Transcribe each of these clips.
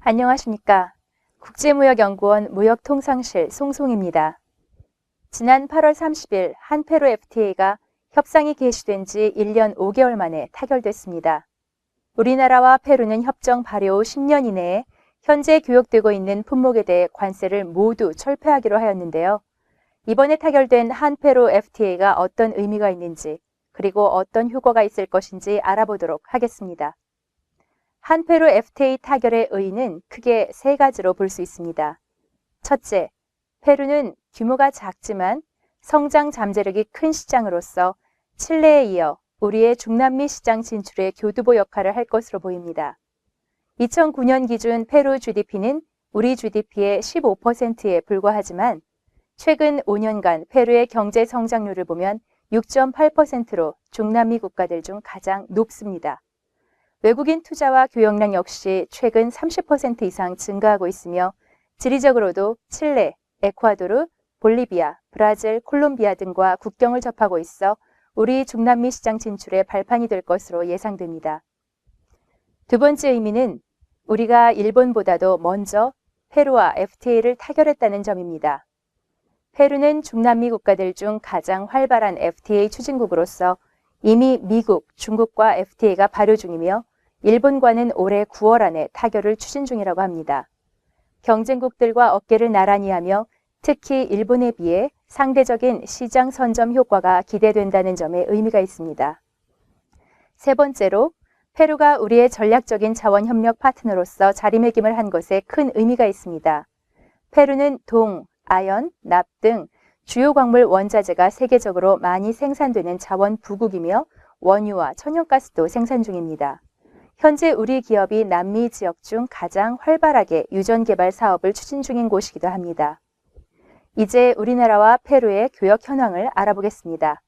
안녕하십니까. 국제무역연구원 무역통상실 송송입니다. 지난 8월 30일 한페루 FTA가 협상이 개시된 지 1년 5개월 만에 타결됐습니다. 우리나라와 페루는 협정 발효 후 10년 이내에 현재 교역되고 있는 품목에 대해 관세를 모두 철폐하기로 하였는데요. 이번에 타결된 한페루 FTA가 어떤 의미가 있는지, 그리고 어떤 효과가 있을 것인지 알아보도록 하겠습니다. 한페루 FTA 타결의 의의는 크게 세 가지로 볼 수 있습니다. 첫째, 페루는 규모가 작지만 성장 잠재력이 큰 시장으로서 칠레에 이어 우리의 중남미 시장 진출의 교두보 역할을 할 것으로 보입니다. 2009년 기준 페루 GDP는 우리 GDP의 15%에 불과하지만 최근 5년간 페루의 경제 성장률을 보면 6.8%로 중남미 국가들 중 가장 높습니다. 외국인 투자와 교역량 역시 최근 30% 이상 증가하고 있으며 지리적으로도 칠레, 에콰도르, 볼리비아, 브라질, 콜롬비아 등과 국경을 접하고 있어 우리 중남미 시장 진출의 발판이 될 것으로 예상됩니다. 두 번째 의미는 우리가 일본보다도 먼저 페루와 FTA를 타결했다는 점입니다. 페루는 중남미 국가들 중 가장 활발한 FTA 추진국으로서 이미 미국, 중국과 FTA가 발효 중이며 일본과는 올해 9월 안에 타결을 추진 중이라고 합니다. 경쟁국들과 어깨를 나란히 하며 특히 일본에 비해 상대적인 시장 선점 효과가 기대된다는 점에 의미가 있습니다. 세 번째로 페루가 우리의 전략적인 자원협력 파트너로서 자리매김을 한 것에 큰 의미가 있습니다. 페루는 동, 아연, 납 등 주요 광물 원자재가 세계적으로 많이 생산되는 자원 부국이며 원유와 천연가스도 생산 중입니다. 현재 우리 기업이 남미 지역 중 가장 활발하게 유전 개발 사업을 추진 중인 곳이기도 합니다. 이제 우리나라와 페루의 교역 현황을 알아보겠습니다.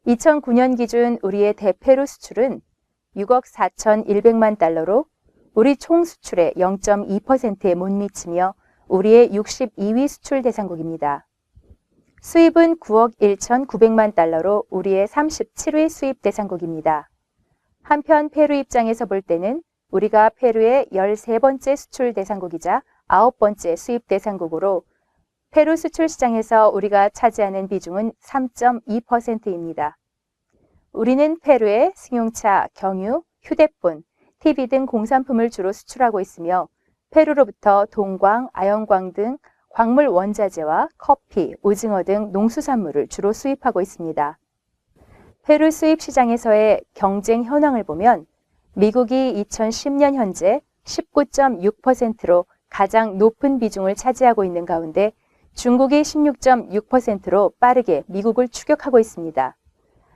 2009년 기준 우리의 대페루 수출은 6억 4,100만 달러로 우리 총 수출의 0.2%에 못 미치며 우리의 62위 수출 대상국입니다. 수입은 9억 1,900만 달러로 우리의 37위 수입 대상국입니다. 한편 페루 입장에서 볼 때는 우리가 페루의 13번째 수출 대상국이자 9번째 수입 대상국으로 페루 수출 시장에서 우리가 차지하는 비중은 3.2%입니다. 우리는 페루에 승용차, 경유, 휴대폰, TV 등 공산품을 주로 수출하고 있으며 페루로부터 동광, 아연광 등 광물 원자재와 커피, 오징어 등 농수산물을 주로 수입하고 있습니다. 페루 수입 시장에서의 경쟁 현황을 보면 미국이 2010년 현재 19.6%로 가장 높은 비중을 차지하고 있는 가운데 중국이 16.6%로 빠르게 미국을 추격하고 있습니다.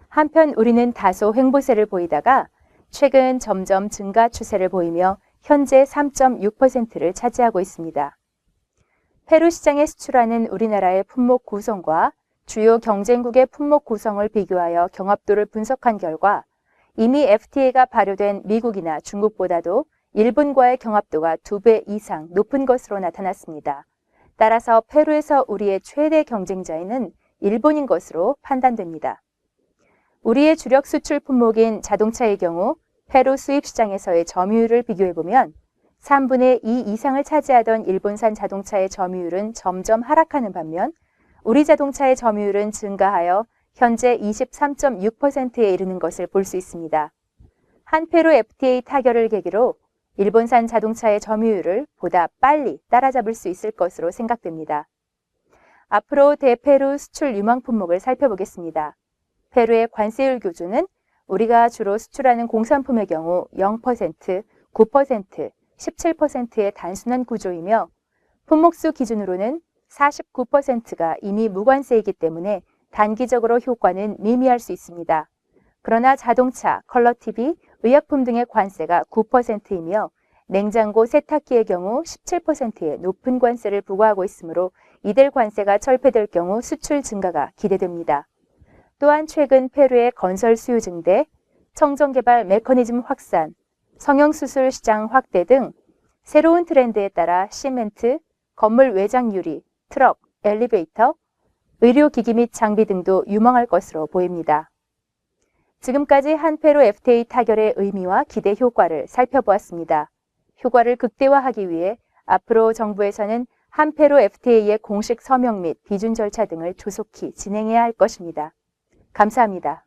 한편 우리는 다소 횡보세를 보이다가 최근 점점 증가 추세를 보이며 현재 3.6%를 차지하고 있습니다. 페루 시장에 수출하는 우리나라의 품목 구성과 주요 경쟁국의 품목 구성을 비교하여 경합도를 분석한 결과 이미 FTA가 발효된 미국이나 중국보다도 일본과의 경합도가 2배 이상 높은 것으로 나타났습니다. 따라서 페루에서 우리의 최대 경쟁자는 일본인 것으로 판단됩니다. 우리의 주력 수출 품목인 자동차의 경우 페루 수입 시장에서의 점유율을 비교해보면 3분의 2 이상을 차지하던 일본산 자동차의 점유율은 점점 하락하는 반면 우리 자동차의 점유율은 증가하여 현재 23.6%에 이르는 것을 볼 수 있습니다. 한페루 FTA 타결을 계기로 일본산 자동차의 점유율을 보다 빨리 따라잡을 수 있을 것으로 생각됩니다. 앞으로 대페루 수출 유망 품목을 살펴보겠습니다. 페루의 관세율 교조는 우리가 주로 수출하는 공산품의 경우 0%, 9%, 17%의 단순한 구조이며 품목수 기준으로는 49%가 이미 무관세이기 때문에 단기적으로 효과는 미미할 수 있습니다. 그러나 자동차, 컬러 TV, 의약품 등의 관세가 9%이며 냉장고, 세탁기의 경우 17%의 높은 관세를 부과하고 있으므로 이들 관세가 철폐될 경우 수출 증가가 기대됩니다. 또한 최근 페루의 건설 수요 증대, 청정개발 메커니즘 확산, 성형수술 시장 확대 등 새로운 트렌드에 따라 시멘트, 건물 외장 유리, 트럭, 엘리베이터, 의료기기 및 장비 등도 유망할 것으로 보입니다. 지금까지 한페루 FTA 타결의 의미와 기대 효과를 살펴보았습니다. 효과를 극대화하기 위해 앞으로 정부에서는 한페로 FTA의 공식 서명 및 비준 절차 등을 조속히 진행해야 할 것입니다. 감사합니다.